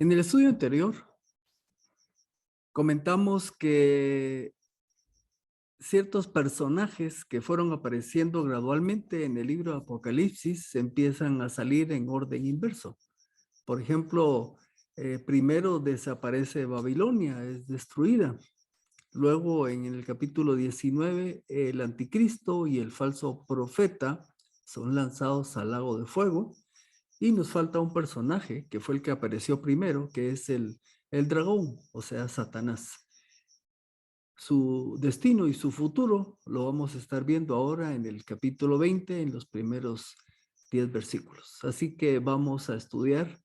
En el estudio anterior comentamos que ciertos personajes que fueron apareciendo gradualmente en el libro de Apocalipsis empiezan a salir en orden inverso. Por ejemplo, primero desaparece Babilonia, es destruida. Luego, en el capítulo 19, el anticristo y el falso profeta son lanzados al lago de fuego. Y nos falta un personaje que fue el que apareció primero, que es el dragón, o sea, Satanás. Su destino y su futuro lo vamos a estar viendo ahora en el capítulo 20, en los primeros 10 versículos. Así que vamos a estudiar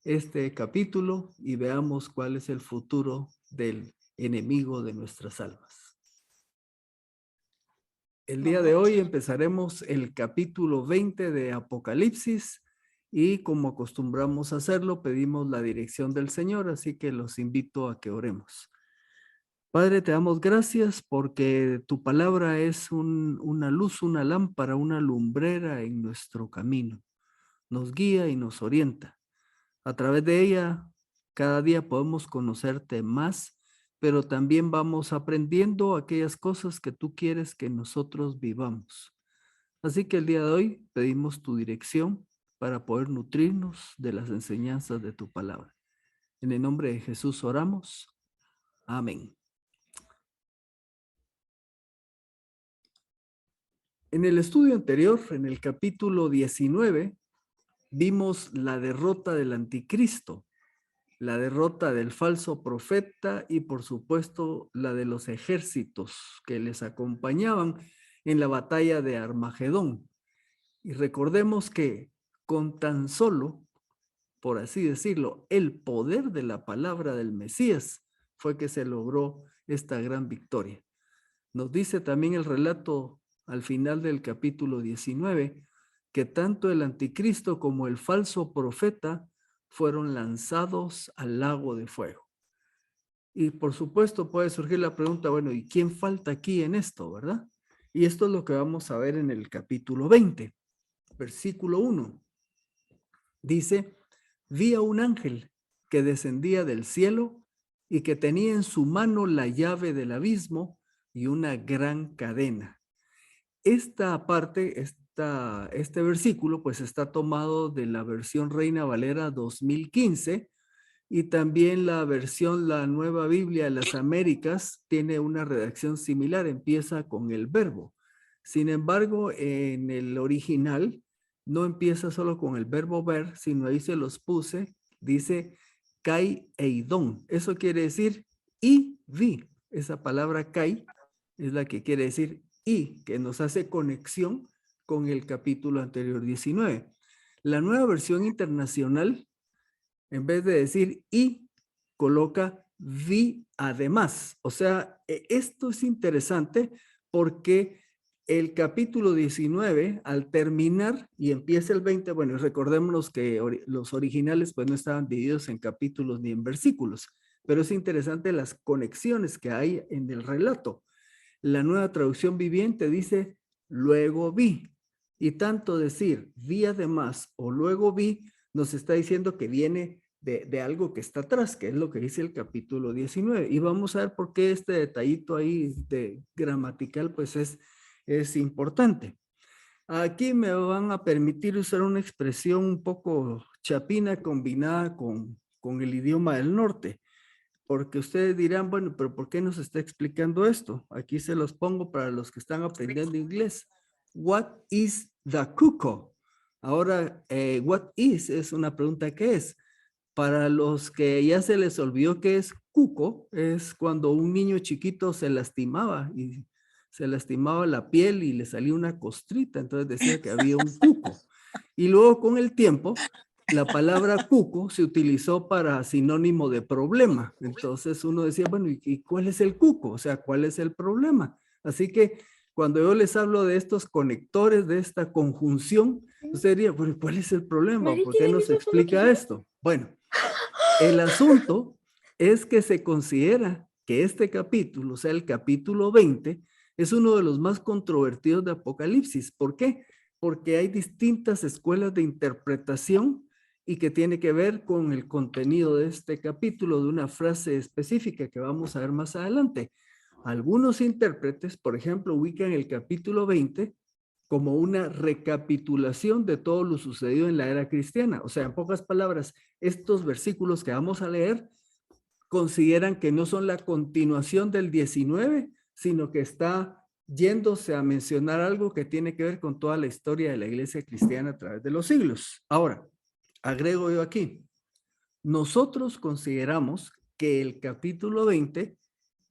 este capítulo y veamos cuál es el futuro del enemigo de nuestras almas. El día de hoy empezaremos el capítulo 20 de Apocalipsis y como acostumbramos a hacerlo, pedimos la dirección del Señor, así que los invito a que oremos. Padre, te damos gracias porque tu palabra es una luz, una lámpara, una lumbrera en nuestro camino. Nos guía y nos orienta. A través de ella, cada día podemos conocerte más, pero también vamos aprendiendo aquellas cosas que tú quieres que nosotros vivamos. Así que el día de hoy pedimos tu dirección para poder nutrirnos de las enseñanzas de tu palabra. En el nombre de Jesús oramos. Amén. En el estudio anterior, en el capítulo 19, vimos la derrota del anticristo, la derrota del falso profeta y por supuesto la de los ejércitos que les acompañaban en la batalla de Armagedón. Y recordemos que con tan solo, por así decirlo, el poder de la palabra del Mesías fue que se logró esta gran victoria. Nos dice también el relato al final del capítulo 19 que tanto el anticristo como el falso profeta fueron lanzados al lago de fuego. Y por supuesto puede surgir la pregunta, bueno, ¿y quién falta aquí en esto, verdad? Y esto es lo que vamos a ver en el capítulo 20, versículo 1. Dice, vi a un ángel que descendía del cielo y que tenía en su mano la llave del abismo y una gran cadena. Esta parte, este versículo, pues está tomado de la versión Reina Valera 2015 y también la versión, la Nueva Biblia de las Américas, tiene una redacción similar, empieza con el verbo. Sin embargo, en el original no empieza solo con el verbo ver, sino ahí se los puse, dice kai eidon. Eso quiere decir y vi. Esa palabra kai es la que quiere decir y, que nos hace conexión con el capítulo anterior 19. La nueva versión internacional, en vez de decir y, coloca vi además. O sea, esto es interesante porque el capítulo 19, al terminar y empieza el 20, bueno, recordémonos que los originales pues no estaban divididos en capítulos ni en versículos, pero es interesante las conexiones que hay en el relato. La nueva traducción viviente dice, luego vi. Y tanto decir vi además o luego vi, nos está diciendo que viene de algo que está atrás, que es lo que dice el capítulo 19. Y vamos a ver por qué este detallito ahí de gramatical pues es importante. Aquí me van a permitir usar una expresión un poco chapina combinada con el idioma del norte. Porque ustedes dirán, bueno, pero ¿por qué nos está explicando esto? Aquí se los pongo para los que están aprendiendo inglés. What is the cuckoo? Ahora, what is es una pregunta ¿qué es? Para los que ya se les olvidó qué es cuco, es cuando un niño chiquito se lastimaba y se lastimaba la piel y le salía una costrita, entonces decía que había un cuco. Y luego con el tiempo la palabra cuco se utilizó para sinónimo de problema. Entonces uno decía, bueno, ¿y cuál es el cuco? O sea, ¿cuál es el problema? Así que cuando yo les hablo de estos conectores, de esta conjunción, usted diría, bueno, ¿cuál es el problema? ¿Por qué nos explica esto? Bueno, el asunto es que se considera que este capítulo, o sea, el capítulo 20, es uno de los más controvertidos de Apocalipsis. ¿Por qué? Porque hay distintas escuelas de interpretación y que tiene que ver con el contenido de este capítulo, de una frase específica que vamos a ver más adelante. Algunos intérpretes, por ejemplo, ubican el capítulo 20 como una recapitulación de todo lo sucedido en la era cristiana. O sea, en pocas palabras, estos versículos que vamos a leer consideran que no son la continuación del 19, sino que está yéndose a mencionar algo que tiene que ver con toda la historia de la iglesia cristiana a través de los siglos. Ahora, agrego yo aquí, nosotros consideramos que el capítulo 20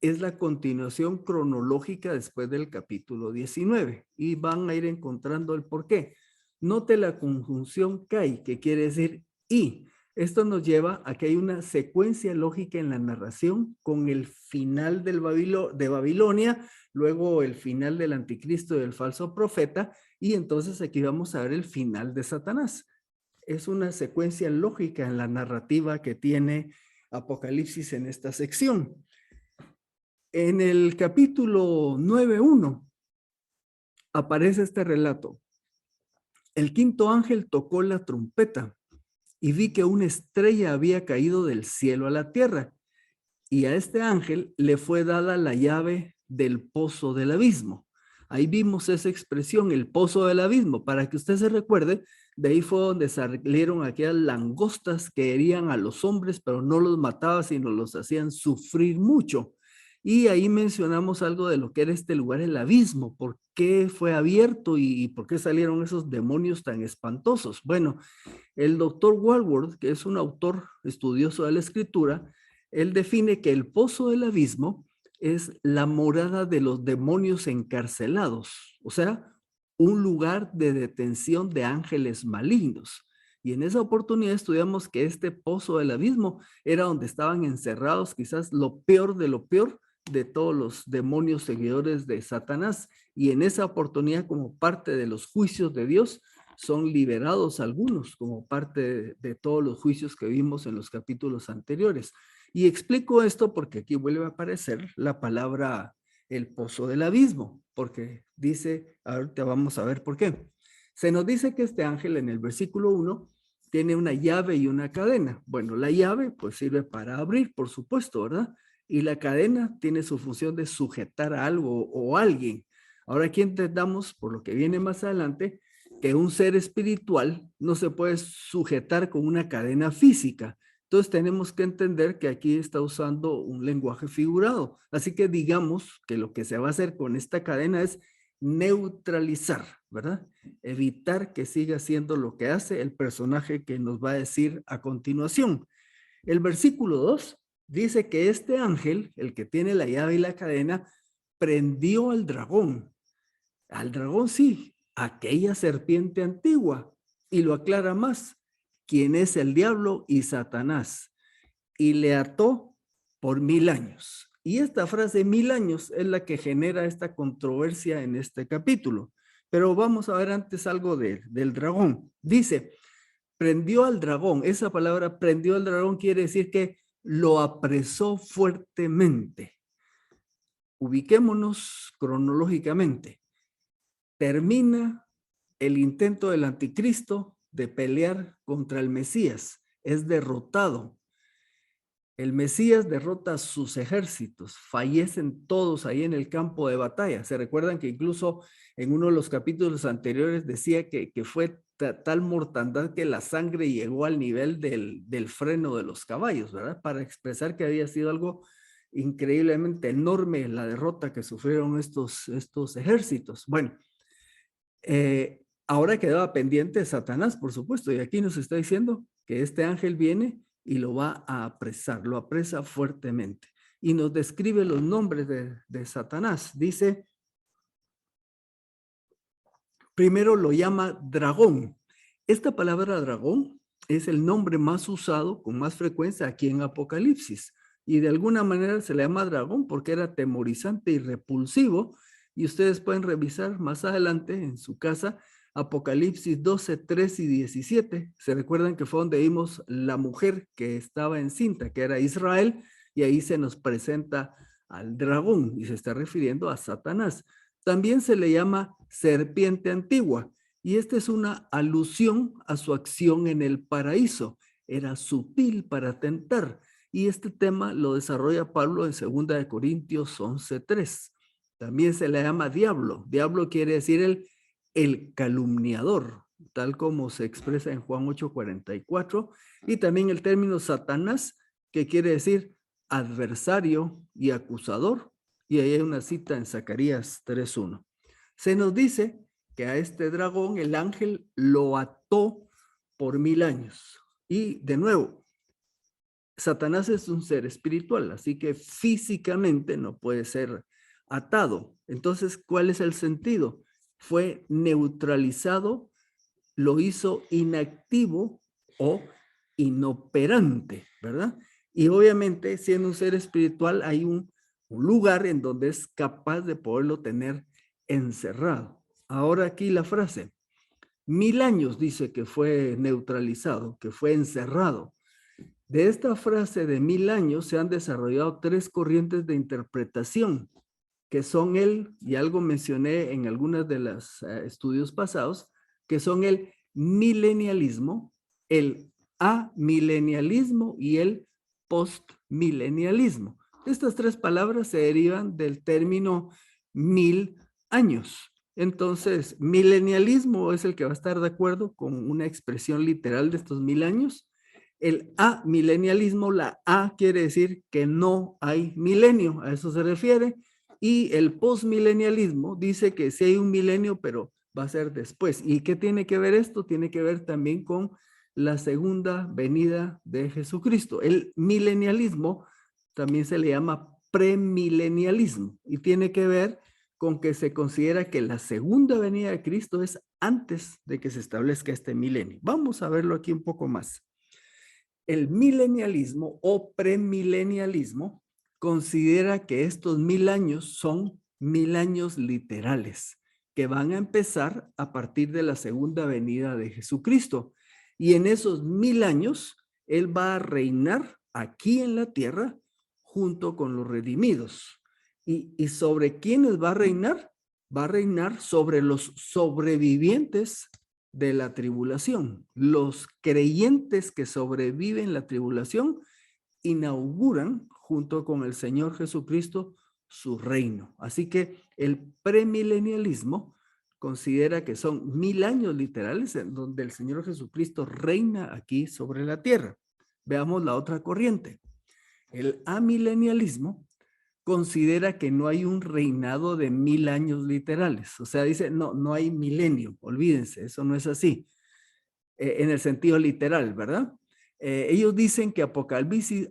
es la continuación cronológica después del capítulo 19 y van a ir encontrando el por qué. Note la conjunción kai, que quiere decir y. Esto nos lleva a que hay una secuencia lógica en la narración con el final de Babilonia, luego el final del anticristo y del falso profeta, y entonces aquí vamos a ver el final de Satanás. Es una secuencia lógica en la narrativa que tiene Apocalipsis en esta sección. En el capítulo 9:1 aparece este relato. El quinto ángel tocó la trompeta y vi que una estrella había caído del cielo a la tierra, y a este ángel le fue dada la llave del pozo del abismo. Ahí vimos esa expresión, el pozo del abismo, para que usted se recuerde, de ahí fue donde salieron aquellas langostas que herían a los hombres, pero no los mataba, sino los hacían sufrir mucho. Y ahí mencionamos algo de lo que era este lugar, el abismo, por qué fue abierto y por qué salieron esos demonios tan espantosos. Bueno, el doctor Walworth, que es un autor estudioso de la escritura, él define que el pozo del abismo es la morada de los demonios encarcelados, o sea, un lugar de detención de ángeles malignos. Y en esa oportunidad estudiamos que este pozo del abismo era donde estaban encerrados quizás lo peor de todos los demonios seguidores de Satanás. Y en esa oportunidad, como parte de los juicios de Dios, son liberados algunos como parte de todos los juicios que vimos en los capítulos anteriores. Y explico esto porque aquí vuelve a aparecer la palabra el pozo del abismo, porque dice, ahorita vamos a ver por qué. Se nos dice que este ángel en el versículo 1 tiene una llave y una cadena. Bueno, la llave pues sirve para abrir, por supuesto, ¿verdad? Y la cadena tiene su función de sujetar a algo o a alguien. Ahora aquí entendamos, por lo que viene más adelante, que un ser espiritual no se puede sujetar con una cadena física. Entonces tenemos que entender que aquí está usando un lenguaje figurado. Así que digamos que lo que se va a hacer con esta cadena es neutralizar, ¿verdad? Evitar que siga haciendo lo que hace el personaje que nos va a decir a continuación. El versículo 2 dice que este ángel, el que tiene la llave y la cadena, prendió al dragón. Al dragón sí, aquella serpiente antigua, y lo aclara más, quien es el diablo y Satanás, y le ató por 1000 años. Y esta frase 1000 años es la que genera esta controversia en este capítulo. Pero vamos a ver antes algo del dragón. Dice, prendió al dragón. Esa palabra prendió al dragón quiere decir que lo apresó fuertemente. Ubiquémonos cronológicamente. Termina el intento del anticristo de pelear contra el Mesías. Es derrotado. El Mesías derrota a sus ejércitos. Fallecen todos ahí en el campo de batalla. Se recuerdan que incluso en uno de los capítulos anteriores decía que fue tal mortandad que la sangre llegó al nivel del freno de los caballos, ¿verdad? Para expresar que había sido algo increíblemente enorme la derrota que sufrieron estos ejércitos. Bueno, ahora quedaba pendiente Satanás, por supuesto, y aquí nos está diciendo que este ángel viene y lo va a apresar, lo apresa fuertemente. Y nos describe los nombres de Satanás. Dice, primero lo llama dragón. Esta palabra dragón es el nombre más usado con más frecuencia aquí en Apocalipsis. Y de alguna manera se le llama dragón porque era temorizante y repulsivo. Y ustedes pueden revisar más adelante en su casa Apocalipsis 12, 3 y 17. Se recuerdan que fue donde vimos la mujer que estaba encinta, que era Israel, y ahí se nos presenta al dragón y se está refiriendo a Satanás. También se le llama serpiente antigua. Y esta es una alusión a su acción en el paraíso. Era sutil para tentar. Y este tema lo desarrolla Pablo en 2 de Corintios 11:3. También se le llama diablo. Diablo quiere decir el calumniador, tal como se expresa en Juan 8:44. Y también el término Satanás, que quiere decir adversario y acusador. Y ahí hay una cita en Zacarías 3:1. Se nos dice que a este dragón el ángel lo ató por 1000 años. Y de nuevo, Satanás es un ser espiritual, así que físicamente no puede ser atado. Entonces, ¿cuál es el sentido? Fue neutralizado, lo hizo inactivo o inoperante, ¿verdad? Y obviamente, siendo un ser espiritual, hay un lugar en donde es capaz de poderlo tener encerrado. Ahora aquí la frase, 1000 años dice que fue neutralizado, que fue encerrado. De esta frase de 1000 años se han desarrollado 3 corrientes de interpretación, que son y algo mencioné en algunos de los estudios pasados, que son el milenialismo, el amilenialismo y el postmilenialismo. Estas 3 palabras se derivan del término 1000 años. Entonces, milenialismo es el que va a estar de acuerdo con una expresión literal de estos 1000 años. El amilenialismo, la A quiere decir que no hay milenio, a eso se refiere. Y el postmilenialismo dice que sí hay un milenio, pero va a ser después. ¿Y qué tiene que ver esto? Tiene que ver también con la segunda venida de Jesucristo. El milenialismo también se le llama premilenialismo y tiene que ver con que se considera que la segunda venida de Cristo es antes de que se establezca este milenio. Vamos a verlo aquí un poco más. El milenialismo o premilenialismo considera que estos 1000 años son 1000 años literales, que van a empezar a partir de la segunda venida de Jesucristo. Y en esos 1000 años, Él va a reinar aquí en la tierra junto con los redimidos. ¿Y sobre quiénes va a reinar? Va a reinar sobre los sobrevivientes de la tribulación. Los creyentes que sobreviven la tribulación inauguran junto con el Señor Jesucristo su reino. Así que el premilenialismo considera que son 1000 años literales en donde el Señor Jesucristo reina aquí sobre la tierra. Veamos la otra corriente. El amilenialismo considera que no hay un reinado de 1000 años literales. O sea, dice, no hay milenio, olvídense, eso no es así, en el sentido literal, ¿verdad? Ellos dicen que Apocalipsis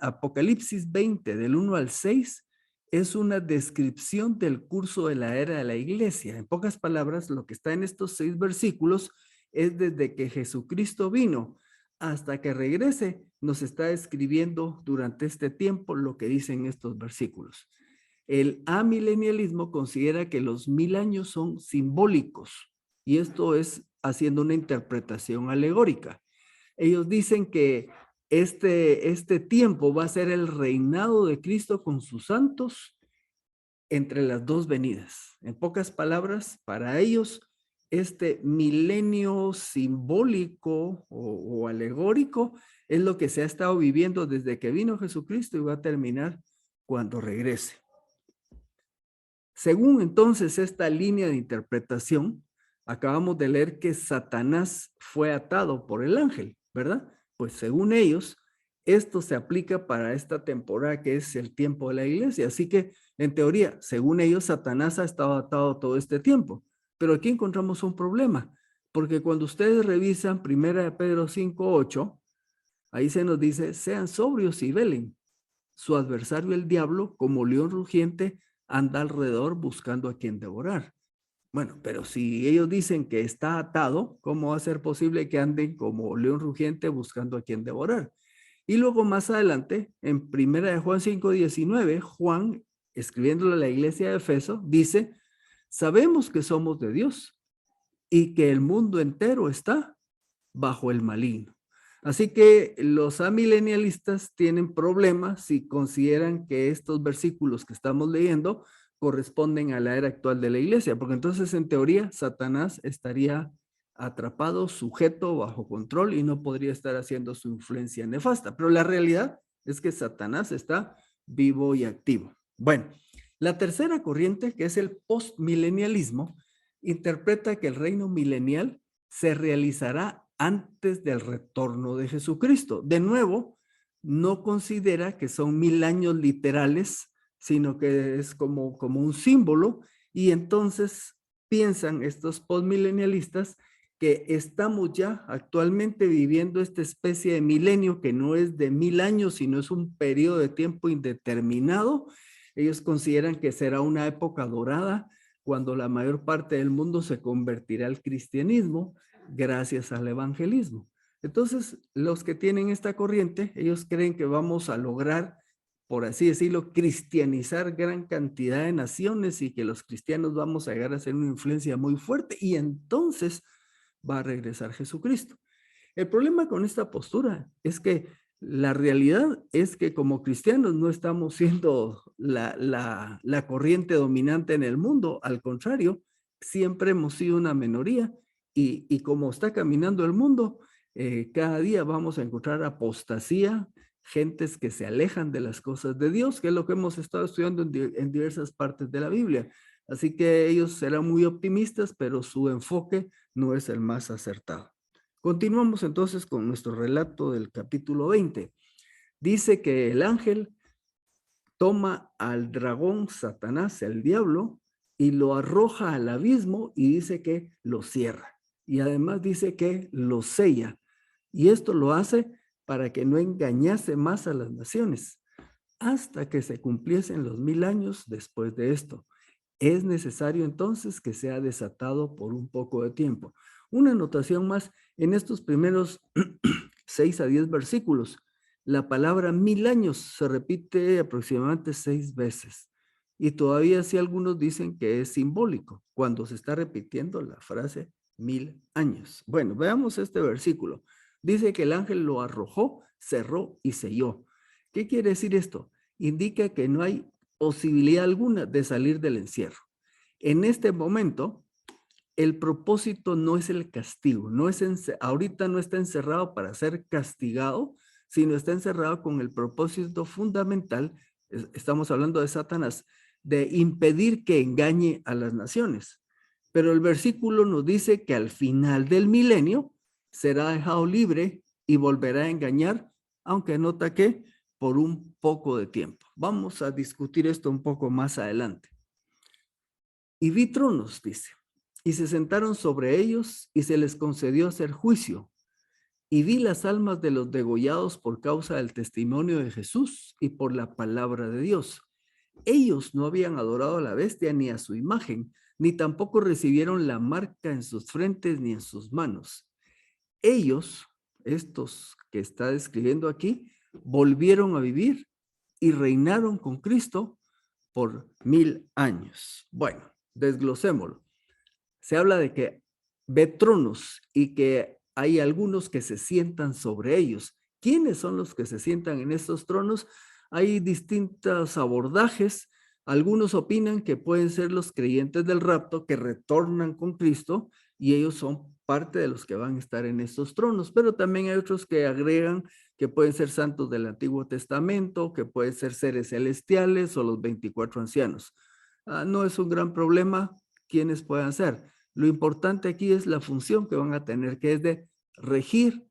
20, del 1 al 6, es una descripción del curso de la era de la iglesia. En pocas palabras, lo que está en estos 6 versículos es desde que Jesucristo vino hasta que regrese, nos está escribiendo durante este tiempo lo que dicen estos versículos. El amilenialismo considera que los 1000 años son simbólicos y esto es haciendo una interpretación alegórica. Ellos dicen que este tiempo va a ser el reinado de Cristo con sus santos entre las 2 venidas. En pocas palabras, para ellos, este milenio simbólico o alegórico es lo que se ha estado viviendo desde que vino Jesucristo y va a terminar cuando regrese. Según entonces esta línea de interpretación, acabamos de leer que Satanás fue atado por el ángel, ¿verdad? Pues según ellos, esto se aplica para esta temporada que es el tiempo de la iglesia. Así que, en teoría, según ellos, Satanás ha estado atado todo este tiempo. Pero aquí encontramos un problema, porque cuando ustedes revisan 1 Pedro 5:8, ahí se nos dice, sean sobrios y velen. Su adversario, el diablo, como león rugiente, anda alrededor buscando a quien devorar. Bueno, pero si ellos dicen que está atado, ¿cómo va a ser posible que anden como león rugiente buscando a quien devorar? Y luego más adelante, en 1 Juan 5:19, Juan, escribiéndole a la iglesia de Efeso, dice, sabemos que somos de Dios y que el mundo entero está bajo el maligno. Así que los amilenialistas tienen problemas si consideran que estos versículos que estamos leyendo corresponden a la era actual de la iglesia, porque entonces en teoría Satanás estaría atrapado, sujeto, bajo control y no podría estar haciendo su influencia nefasta. Pero la realidad es que Satanás está vivo y activo. Bueno, la tercera corriente, que es el postmilenialismo, interpreta que el reino milenial se realizará antes del retorno de Jesucristo. De nuevo, no considera que son 1000 años literales, sino que es como un símbolo, y entonces piensan estos postmilenialistas que estamos ya actualmente viviendo esta especie de milenio que no es de 1000 años, sino es un periodo de tiempo indeterminado. Ellos consideran que será una época dorada cuando la mayor parte del mundo se convertirá al cristianismo gracias al evangelismo. Entonces, los que tienen esta corriente, ellos creen que vamos a lograr, por así decirlo, cristianizar gran cantidad de naciones y que los cristianos vamos a llegar a ser una influencia muy fuerte y entonces va a regresar Jesucristo. El problema con esta postura es que la realidad es que como cristianos no estamos siendo la corriente dominante en el mundo, al contrario, siempre hemos sido una minoría y como está caminando el mundo, cada día vamos a encontrar apostasía, gentes que se alejan de las cosas de Dios, que es lo que hemos estado estudiando en diversas partes de la Biblia. Así que ellos serán muy optimistas, pero su enfoque no es el más acertado. Continuamos entonces con nuestro relato del capítulo 20. Dice que el ángel toma al dragón Satanás, el diablo, y lo arroja al abismo y dice que lo cierra. Y además dice que lo sella. Y esto lo hace para que no engañase más a las naciones, hasta que se cumpliesen los 1000 años después de esto. Es necesario entonces que sea desatado por un poco de tiempo. Una anotación más, en estos primeros 6 a 10 versículos, la palabra 1000 años se repite aproximadamente 6 veces. Y todavía sí algunos dicen que es simbólico cuando se está repitiendo la frase 1000 años. Bueno, veamos este versículo. Dice que el ángel lo arrojó, cerró y selló. ¿Qué quiere decir esto? Indica que no hay posibilidad alguna de salir del encierro. En este momento, el propósito no es el castigo, ahorita no está encerrado para ser castigado, sino está encerrado con el propósito fundamental, estamos hablando de Satanás, de impedir que engañe a las naciones. Pero el versículo nos dice que al final del milenio será dejado libre y volverá a engañar, aunque nota que por un poco de tiempo. Vamos a discutir esto un poco más adelante. Y vi tronos, dice, y se sentaron sobre ellos y se les concedió hacer juicio. Y vi las almas de los degollados por causa del testimonio de Jesús y por la palabra de Dios. Ellos no habían adorado a la bestia ni a su imagen, ni tampoco recibieron la marca en sus frentes ni en sus manos. Ellos, estos que está describiendo aquí, volvieron a vivir y reinaron con Cristo por 1000 años. Bueno, desglosémoslo. Se habla de que ve tronos y que hay algunos que se sientan sobre ellos. ¿Quiénes son los que se sientan en estos tronos? Hay distintos abordajes. Algunos opinan que pueden ser los creyentes del rapto que retornan con Cristo y ellos son parte de los que van a estar en estos tronos, pero también hay otros que agregan que pueden ser santos del Antiguo Testamento, que pueden ser seres celestiales o los 24 ancianos. No es un gran problema quienes puedan ser. Lo importante aquí es la función que van a tener, que es de regir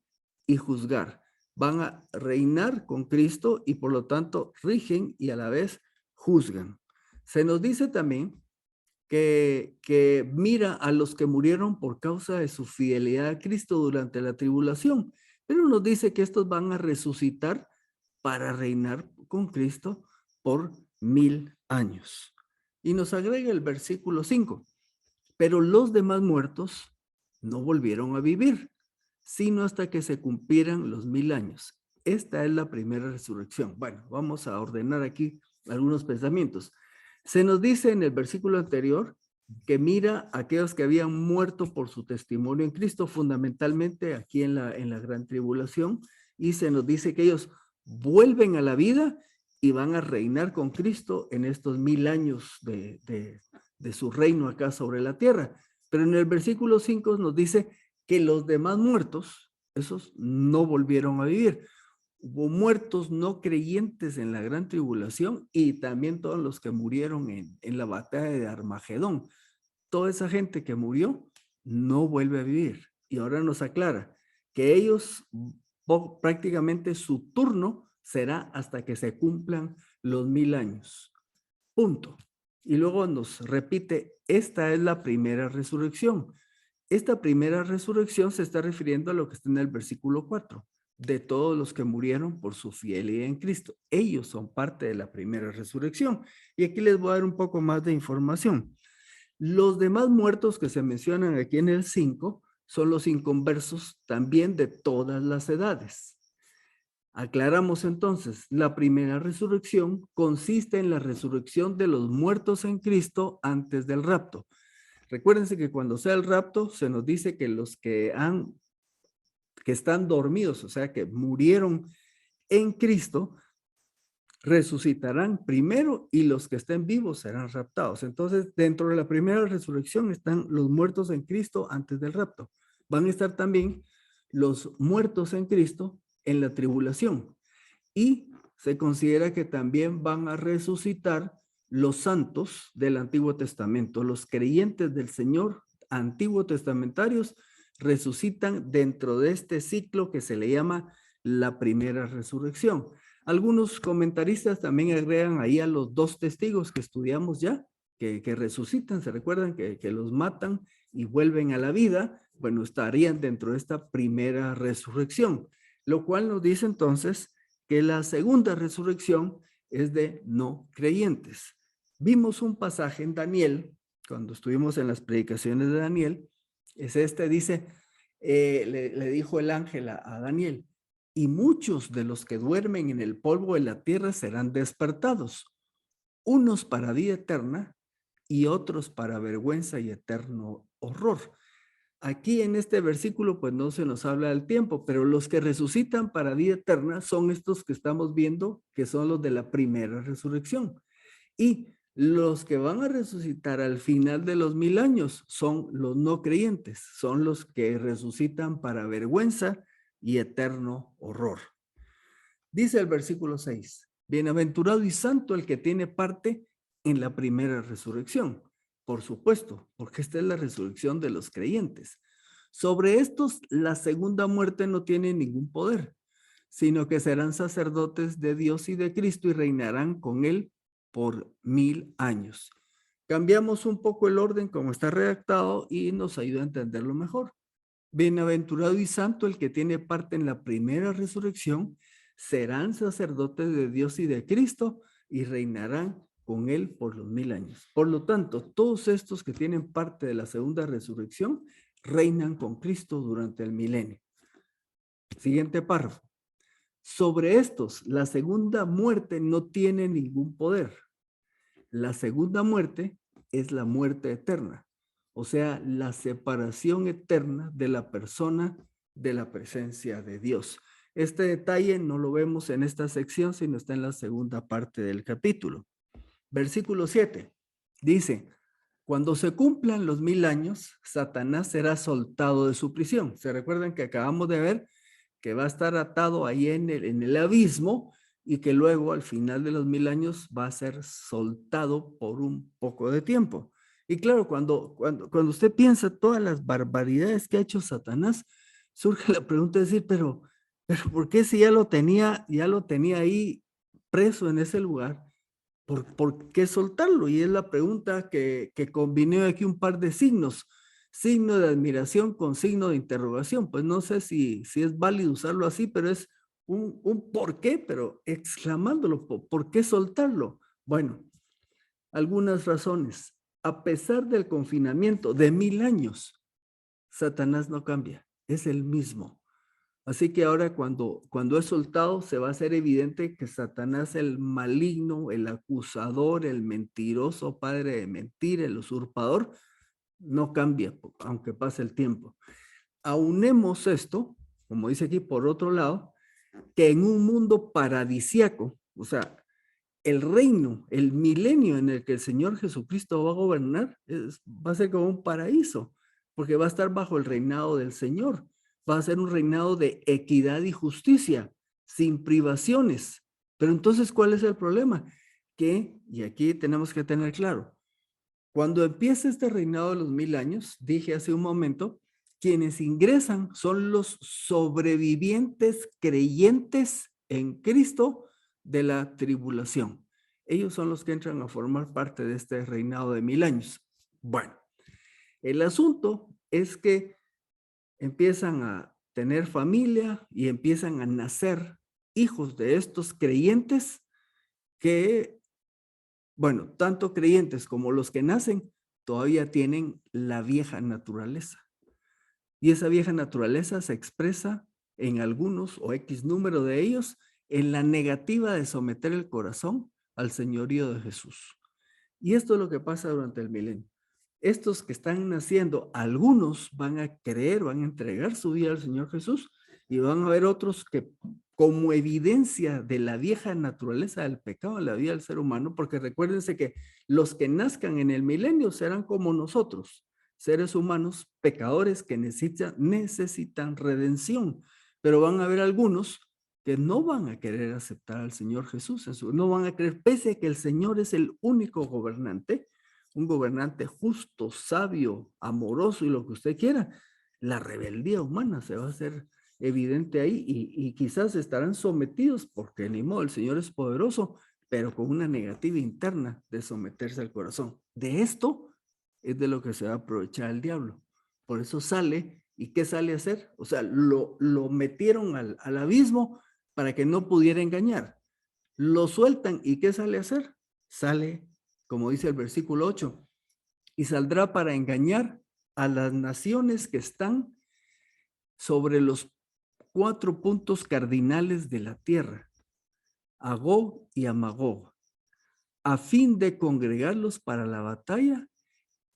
y juzgar. Van a reinar con Cristo y por lo tanto rigen y a la vez juzgan. Se nos dice también que mira a los que murieron por causa de su fidelidad a Cristo durante la tribulación, pero nos dice que estos van a resucitar para reinar con Cristo por 1000 años. Y nos agrega el versículo 5. Pero los demás muertos no volvieron a vivir, sino hasta que se cumplieran los 1000 años. Esta es la primera resurrección. Bueno, vamos a ordenar aquí algunos pensamientos. Se nos dice en el versículo anterior que mira a aquellos que habían muerto por su testimonio en Cristo, fundamentalmente aquí en la gran tribulación, y se nos dice que ellos vuelven a la vida y van a reinar con Cristo en estos 1000 años de su reino acá sobre la tierra. Pero en el versículo 5 nos dice que los demás muertos, esos no volvieron a vivir. Hubo muertos no creyentes en la gran tribulación y también todos los que murieron en la batalla de Armagedón. Toda esa gente que murió no vuelve a vivir. Y ahora nos aclara que ellos prácticamente su turno será hasta que se cumplan los 1000 años. Punto. Y luego nos repite, esta es la primera resurrección. Esta primera resurrección se está refiriendo a lo que está en el versículo 4, de todos los que murieron por su fidelidad en Cristo. Ellos son parte de la primera resurrección. Y aquí les voy a dar un poco más de información. Los demás muertos que se mencionan aquí en el 5 son los inconversos también de todas las edades. Aclaramos entonces, la primera resurrección consiste en la resurrección de los muertos en Cristo antes del rapto. Recuérdense que cuando sea el rapto se nos dice que los que están dormidos, o sea que murieron en Cristo, resucitarán primero y los que estén vivos serán raptados. Entonces, dentro de la primera resurrección están los muertos en Cristo antes del rapto. Van a estar también los muertos en Cristo en la tribulación. Y se considera que también van a resucitar los santos del Antiguo Testamento. Los creyentes del Señor antiguo testamentarios resucitan dentro de este ciclo que se le llama la primera resurrección. Algunos comentaristas también agregan ahí a los 2 testigos que estudiamos ya, que resucitan, se recuerdan que los matan y vuelven a la vida. Bueno, estarían dentro de esta primera resurrección, lo cual nos dice entonces que la segunda resurrección es de no creyentes. Vimos un pasaje en Daniel, cuando estuvimos en las predicaciones de Daniel, dice, le dijo el ángel a Daniel, y muchos de los que duermen en el polvo de la tierra serán despertados, unos para vida eterna y otros para vergüenza y eterno horror. Aquí en este versículo pues no se nos habla del tiempo, pero los que resucitan para vida eterna son estos que estamos viendo, que son los de la primera resurrección. Y los que van a resucitar al final de los 1000 años son los no creyentes, son los que resucitan para vergüenza y eterno horror. Dice el versículo 6, bienaventurado y santo el que tiene parte en la primera resurrección. Por supuesto, porque esta es la resurrección de los creyentes. Sobre estos, la segunda muerte no tiene ningún poder, sino que serán sacerdotes de Dios y de Cristo y reinarán con él por 1000 años. Cambiamos un poco el orden como está redactado y nos ayuda a entenderlo mejor. Bienaventurado y santo el que tiene parte en la primera resurrección, serán sacerdotes de Dios y de Cristo y reinarán con él por los 1000 años. Por lo tanto, todos estos que tienen parte de la segunda resurrección reinan con Cristo durante el milenio. Siguiente párrafo. Sobre estos, la segunda muerte no tiene ningún poder. La segunda muerte es la muerte eterna, o sea, la separación eterna de la persona de la presencia de Dios. Este detalle no lo vemos en esta sección, sino está en la segunda parte del capítulo. Versículo 7 dice, cuando se cumplan los 1000 años, Satanás será soltado de su prisión. ¿Se recuerdan que acabamos de ver que va a estar atado ahí en el abismo y que luego al final de los 1000 años va a ser soltado por un poco de tiempo? Y claro, cuando usted piensa todas las barbaridades que ha hecho Satanás, surge la pregunta de decir, pero ¿por qué si ya lo tenía ahí preso en ese lugar? ¿Por qué soltarlo? Y es la pregunta que combiné aquí un par de signos. Signo de admiración con signo de interrogación. Pues no sé si es válido usarlo así, pero es un por qué, pero exclamándolo. ¿Por qué soltarlo? Bueno, algunas razones. A pesar del confinamiento de 1000 años, Satanás no cambia, es el mismo. Así que ahora cuando es soltado se va a hacer evidente que Satanás, el maligno, el acusador, el mentiroso, padre de mentira, el usurpador, no cambia, aunque pase el tiempo. Aunemos esto, como dice aquí, por otro lado, que en un mundo paradisiaco, o sea, el reino, el milenio en el que el Señor Jesucristo va a gobernar, va a ser como un paraíso, porque va a estar bajo el reinado del Señor. Va a ser un reinado de equidad y justicia, sin privaciones. Pero entonces, ¿cuál es el problema? Que, y aquí tenemos que tener claro, cuando empieza este reinado de los 1000 años, dije hace un momento, quienes ingresan son los sobrevivientes creyentes en Cristo de la tribulación. Ellos son los que entran a formar parte de este reinado de 1000 años. Bueno, el asunto es que empiezan a tener familia y empiezan a nacer hijos de estos creyentes que, bueno, tanto creyentes como los que nacen todavía tienen la vieja naturaleza. Y esa vieja naturaleza se expresa en algunos o X número de ellos en la negativa de someter el corazón al señorío de Jesús. Y esto es lo que pasa durante el milenio. Estos que están naciendo, algunos van a creer, van a entregar su vida al Señor Jesús y van a haber otros que como evidencia de la vieja naturaleza del pecado en la vida del ser humano, porque recuérdense que los que nazcan en el milenio serán como nosotros, seres humanos pecadores que necesitan redención, pero van a haber algunos que no van a querer aceptar al Señor Jesús, no van a creer, pese a que el Señor es el único gobernante, un gobernante justo, sabio, amoroso y lo que usted quiera. La rebeldía humana se va a hacer evidente ahí y quizás estarán sometidos porque ni modo, el Señor es poderoso, pero con una negativa interna de someterse al corazón. De esto es de lo que se va a aprovechar el diablo. Por eso sale, ¿y qué sale a hacer? O sea, lo metieron al abismo para que no pudiera engañar. Lo sueltan, ¿y qué sale a hacer? Sale, como dice el versículo 8, y saldrá para engañar a las naciones que están sobre los 4 puntos cardinales de la tierra, a Gog y a Magog, a fin de congregarlos para la batalla,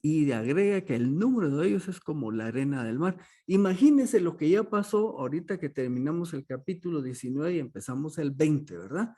y agrega que el número de ellos es como la arena del mar. Imagínense lo que ya pasó ahorita que terminamos el capítulo 19 y empezamos el 20, ¿verdad?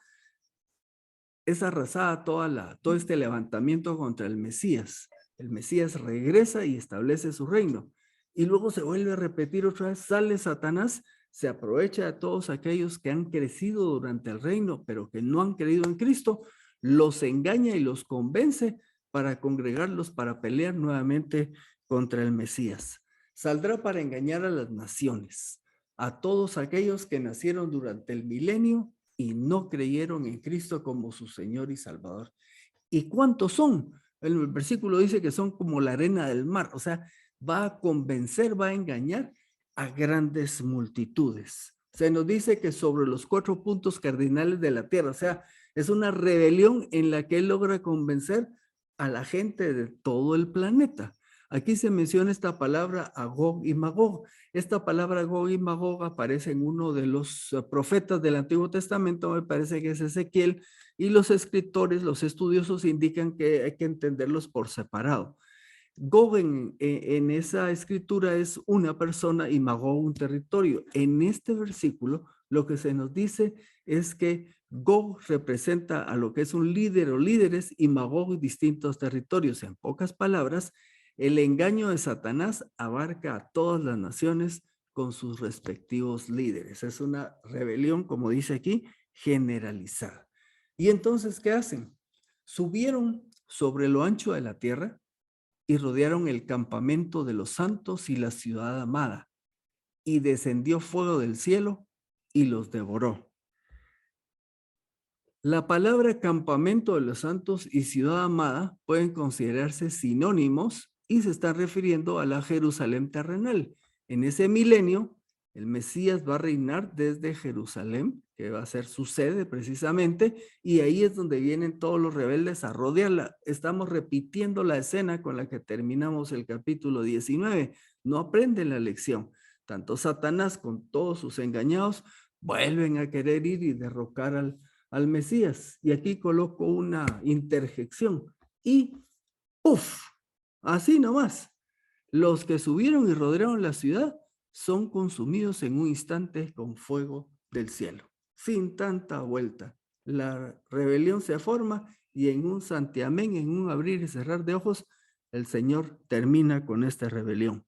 Es arrasada todo este levantamiento contra el Mesías. El Mesías regresa y establece su reino. Y luego se vuelve a repetir otra vez, sale Satanás, se aprovecha de todos aquellos que han crecido durante el reino, pero que no han creído en Cristo, los engaña y los convence para congregarlos, para pelear nuevamente contra el Mesías. Saldrá para engañar a las naciones, a todos aquellos que nacieron durante el milenio y no creyeron en Cristo como su Señor y Salvador. ¿Y cuántos son? El versículo dice que son como la arena del mar, o sea, va a convencer, va a engañar a grandes multitudes. Se nos dice que sobre los 4 puntos cardinales de la tierra, o sea, es una rebelión en la que él logra convencer a la gente de todo el planeta. Aquí se menciona esta palabra Agog y Magog. Esta palabra Gog y Magog aparece en uno de los profetas del Antiguo Testamento, me parece que es Ezequiel, y los escritores, los estudiosos indican que hay que entenderlos por separado. Gog en esa escritura es una persona y Magog un territorio. En este versículo lo que se nos dice es que Gog representa a lo que es un líder o líderes y Magog distintos territorios. En pocas palabras, el engaño de Satanás abarca a todas las naciones con sus respectivos líderes. Es una rebelión, como dice aquí, generalizada. ¿Y entonces qué hacen? Subieron sobre lo ancho de la tierra y rodearon el campamento de los santos y la ciudad amada, y descendió fuego del cielo y los devoró. La palabra campamento de los santos y ciudad amada pueden considerarse sinónimos y se está refiriendo a la Jerusalén terrenal. En ese milenio, el Mesías va a reinar desde Jerusalén, que va a ser su sede precisamente, y ahí es donde vienen todos los rebeldes a rodearla. Estamos repitiendo la escena con la que terminamos el capítulo 19. No aprenden la lección. Tanto Satanás con todos sus engañados vuelven a querer ir y derrocar al Mesías. Y aquí coloco una interjección. Y ¡puf! Así nomás. Los que subieron y rodearon la ciudad son consumidos en un instante con fuego del cielo. Sin tanta vuelta. La rebelión se forma y en un santiamén, en un abrir y cerrar de ojos, el Señor termina con esta rebelión.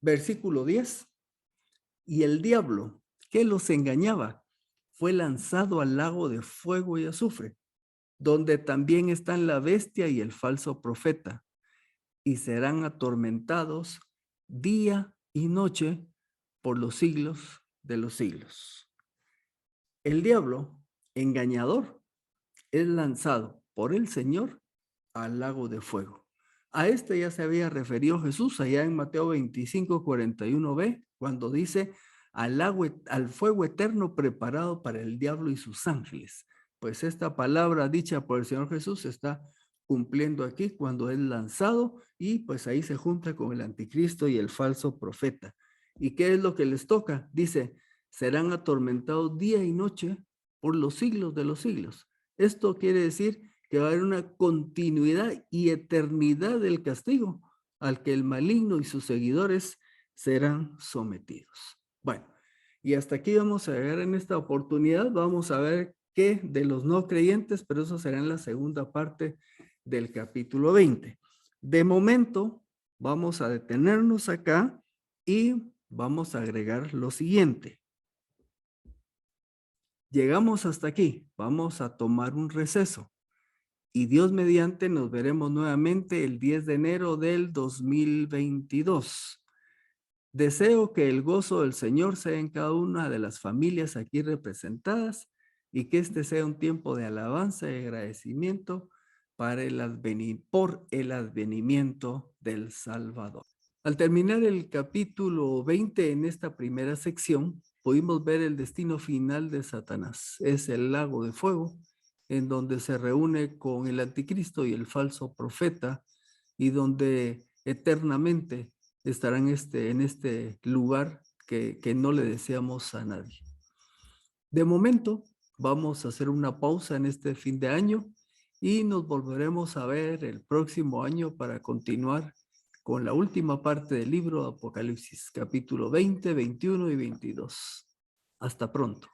Versículo 10. Y el diablo que los engañaba fue lanzado al lago de fuego y azufre, donde también están la bestia y el falso profeta, y serán atormentados día y noche por los siglos de los siglos. El diablo, engañador, es lanzado por el Señor al lago de fuego. A este ya se había referido Jesús allá en Mateo 25, 41b, cuando dice al fuego eterno preparado para el diablo y sus ángeles. Pues esta palabra dicha por el Señor Jesús se está cumpliendo aquí cuando es lanzado y pues ahí se junta con el anticristo y el falso profeta. ¿Y qué es lo que les toca? Dice, serán atormentados día y noche por los siglos de los siglos. Esto quiere decir que va a haber una continuidad y eternidad del castigo al que el maligno y sus seguidores serán sometidos. Bueno, y hasta aquí vamos a llegar en esta oportunidad. Vamos a ver qué de los no creyentes, pero eso será en la segunda parte del capítulo 20. De momento, vamos a detenernos acá y vamos a agregar lo siguiente. Llegamos hasta aquí, vamos a tomar un receso y Dios mediante nos veremos nuevamente el 10 de enero del 2022. Deseo que el gozo del Señor sea en cada una de las familias aquí representadas y que este sea un tiempo de alabanza y agradecimiento por el advenimiento del Salvador. Al terminar el capítulo 20 en esta primera sección, pudimos ver el destino final de Satanás. Es el lago de fuego, en donde se reúne con el anticristo y el falso profeta, y donde eternamente estarán en este lugar que no le deseamos a nadie. De momento, vamos a hacer una pausa en este fin de año y nos volveremos a ver el próximo año para continuar con la última parte del libro de Apocalipsis, capítulo 20, 21 y 22. Hasta pronto.